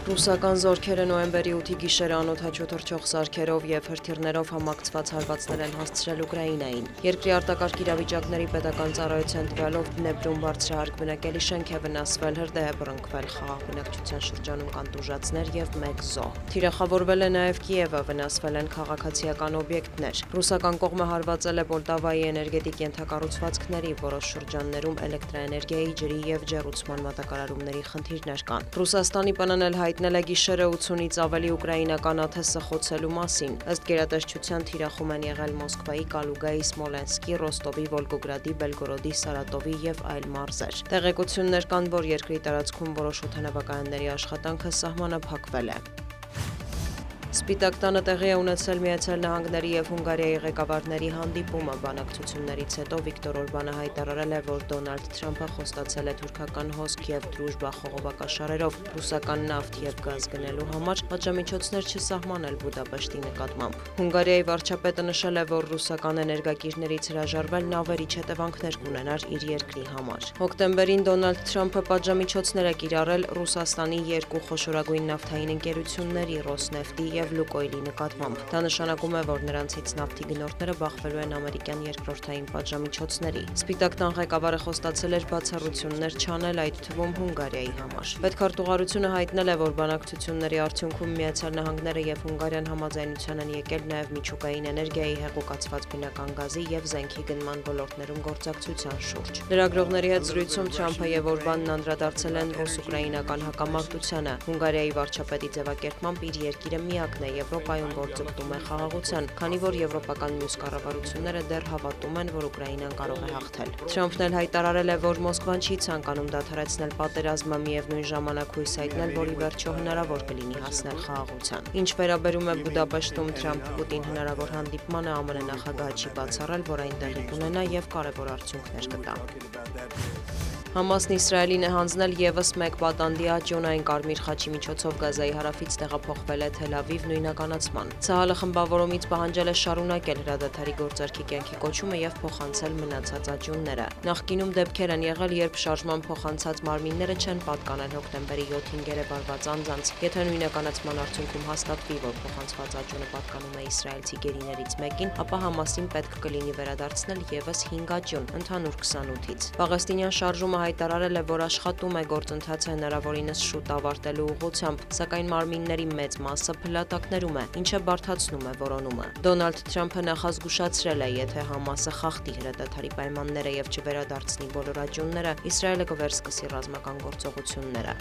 Ռուսական զորքերը նոյեմբերի 8-ի գիշերը անօդաչու թռչող սարքերով և հրթիռներով համակցված հարվածներ են հասցրել Ուկրաինային։ Երկրի արտակարգ իրավիճակների պետական ծառայության տվյալով Դնեպրում բարձրահարկ բնակելի շենք է վնասվել, հրդեհ է բռնկվել, խաղաղ բնակչության շրջանում կան տուժածներ և 1 զոհ։ Թիրախավորվել է նաև Կիևը, վնասվել են քաղաքացիական օբյեկտներ։ Ռուսական կողմը հարվածել է Պոլտավայի էներգետիկ ենթակառուցվածքների, որոշ շրջաններում էլեկտրաէներգիայի, ջրի և ջեռուցման մատակարարումների խնդիրներ կան։ Ռուսաստանի ՊՆՆ-ն հայտնել է գիշերը 80-ից ավելի ուկրաինական աթեսը խոցելու մասին։ Ըստ գերատեսչության թիրախում են եղել Մոսկվայի, Կալուգայի, Սմոլենսկի, Ռոստովի, Վոլգոգրադի, Բելգորոդի, Սարատովի և այլ մարզեր։ Տեղեկություններ կան, որ երկրի տարածքում որոշ օդանավակայանների աշխատանքը սահմանափակվել է։ Սպիտակ տանը տեղի է ունեցել Միացյալ Նահանգների և Հունգարիայի ղեկավարների հանդիպումը։ Բանակցություններից հետո Վիկտոր Օրբանը հայտարարել է, որ Դոնալդ Թրամփը խոստացել է թուրքական հոսք և դրուժբա խողովակաշարերով ռուսական նավթ և գազ գնելու համար պատժամիջոցներ չսահմանել Բուդապեշտի նկատմամբ։ Հունգարիայի վարչապետը նշել է, որ ռուսական էներգակիրներից հրաժարվելն ավերիչ հետևանքներ կունենար իր երկրի համար։ Հոկտեմբերին Դոնալդ Թրամփը պատժամիջոցներ է կիրառել Ռուսաստանի երկու խոշորագույն նավթային ընկերությունների՝ Ռոսնեֆտի և Լուկոյլի նկատմամբ։ Դա նշանակում է, որ նրանցից նավթի գնորդները բախվելու են ամերիկյան երկրորդային պատժամիջոցների։ Սպիտակ տան ղեկավարը խոստացել էր բացառություններ չանել, այդ թվում Հունգարիայի համար։ Պետքարտուղարությունը հայտնել է, որ բանակցությունների արդյունքում Միացյալ Նահանգները և Հունգարիան համաձայնության են եկել նաև միջուկային էներգիայի, հեղուկացված բնական գազի և զենքի գնման ոլորտներում գործակցության շուրջ։ Լրագրողների հետ զրույցում Թրամփը և Օրբանն անդրադարձել են ռուս-ուկրաինական հակամարտությանը։ Հունգարիայի վարչապետի ձևակերպմամբ իր երկիրը միակն է Եվրոպայում, որ ձգտում է խաղաղության, քանի որ եվրոպական մյուս կառավարությունները դեռ հավատում են, որ Ուկրաինան կարող է հաղթել։ Թրամփն էլ հայտարարել է, որ Մոսկվան չի ցանկանում դադարեցնել պատերազմը, միևնույն ժամանակ հույս հայտնել, որ ի վերջո հնարավոր կլինի հասնել խաղաղության։ Ինչ վերաբերում է Բուդապեշտում Թրամփ-Պուտին հնարավոր հանդիպմանը, ԱՄՆ նախագահը չի բացառել, որ այն տեղի կունենա և կարևոր արդյունքներ կտա։ Համասն Իսրայելին է հանձնել ևս մեկ պատանդի աճյուն, Կարմիր խաչի միջոցով Գազայի հարավից տեղափոխվել է Թել Ավիվ նույնականացման։ Ցահալը խմբավորումից պահանջել է շարունակել հրադադարի գործարքի կյանքի կոչումը և փոխանցել մնացած աճյունները։ Նախկինում դեպքեր են եղել, երբ շարժման փոխանցած մարմինները չեն պատկանել հոկտեմբերի 7-ին գերեվարված անձանց։ Եթե նույնականացման արդյունքում հաստատվի, որ փոխանցված աճյունը պատկանում է իսրայելցի գերիներից մեկին, ապա Համասին պետք կլինի վերադարձնել ևս 5 աճյուն, ընդհանուր 28-ից։ Պաղեստինյան շարժումը հայտարարել է, որ աշխատում է գործընթացը հնարավորինս շուտ ավարտելու ուղղությամբ, սակայն մարմինների մեծ մասը փլատակներում է, ինչը բարդացնում է որոնումը։ Դոնալդ Թրամփը նախազգուշացրել է, եթե Համասը խախտի հրադադարի պայմանները և չվերադարձնի բոլոր աճյունները, Իսրայելը կվերսկսի ռազմական գործողությունները։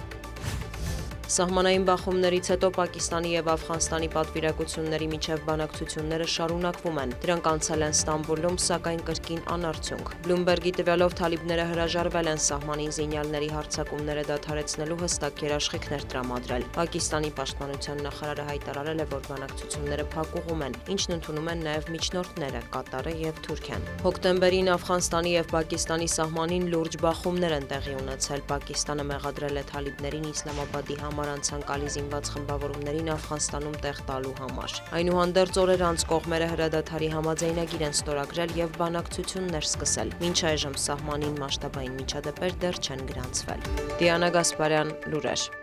Սահմանային բախումներից հետո Պակիստանի և Աֆղանստանի պատվիրակությունների միջև բանակցությունները շարունակվում են։ Դրանք անցել են Ստամբուլում, սակայն կրկին անարդյունք։ Բլումբերգի տվյալով թալիբները հրաժարվել են սահմանին զինյալների հարձակումները դադարեցնելու հստակ երաշխիքներ տրամադրել։ Պակիստանի պաշտպանության նախարարը հայտարարել է, որ բանակցությունները փակուղում են, ինչն ընդունում են նաև միջնորդները՝ Կատարը և Թուրքիան։ Հոկտեմբերին Աֆղանստանի և Պակիստանի սահմանին լուրջ բախումներ են տեղի ունեցել։ Պակիստանը մեղադրել է թալիբներին Իսլամաբադի համար ցանկալի զինված խմբավորումներին Աֆղանստանում տեղ տալու համար։ Այնուհանդերձ օրեր անց կողմերը հրադադարի համաձայնագիր են ստորագրել և բանակցություններ սկսել։ Մինչ այժմ սահմանին մասշտաբային միջադեպեր դեռ չեն գրանցվել։ Դիանա Գասպարյան, լուրեր։